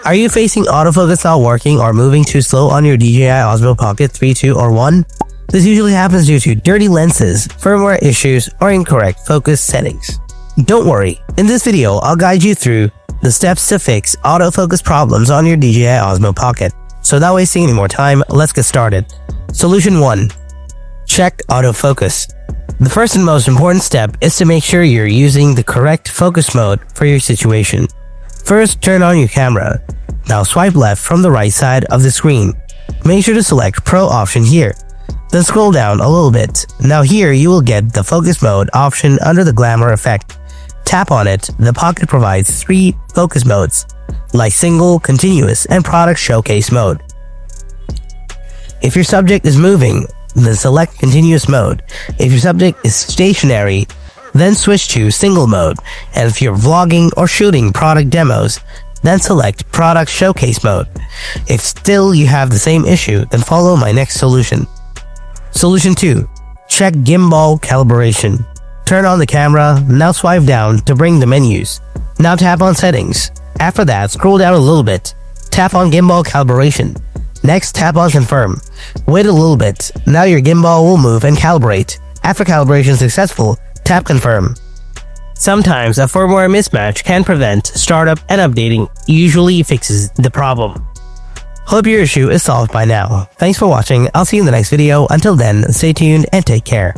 Are you facing autofocus not working or moving too slow on your DJI Osmo Pocket 3, 2, or 1? This usually happens due to dirty lenses, firmware issues, or incorrect focus settings. Don't worry, in this video I'll guide you through the steps to fix autofocus problems on your DJI Osmo Pocket. So without wasting any more time, let's get started. Solution 1. Check autofocus. The first and most important step is to make sure you're using the correct focus mode for your situation. First, turn on your camera. Now swipe left from the right side of the screen. Make sure to select Pro option here. Then scroll down a little bit. Now here you will get the focus mode option under the glamour effect. Tap on it. The Pocket provides 3 focus modes, like single, continuous, and product showcase mode. If your subject is moving, then select continuous mode. If your subject is stationary, then switch to single mode. And if you're vlogging or shooting product demos, then select product showcase mode. If still you have the same issue, then follow my next solution. Solution 2. Check gimbal calibration. Turn on the camera, now swipe down to bring the menus. Now tap on settings. After that, scroll down a little bit. Tap on gimbal calibration. Next, tap on confirm. Wait a little bit. Now your gimbal will move and calibrate. After calibration successful, tap confirm. Sometimes a firmware mismatch can prevent startup and updating usually fixes the problem. Hope your issue is solved by now. Thanks for watching. I'll see you in the next video. Until then, stay tuned and take care.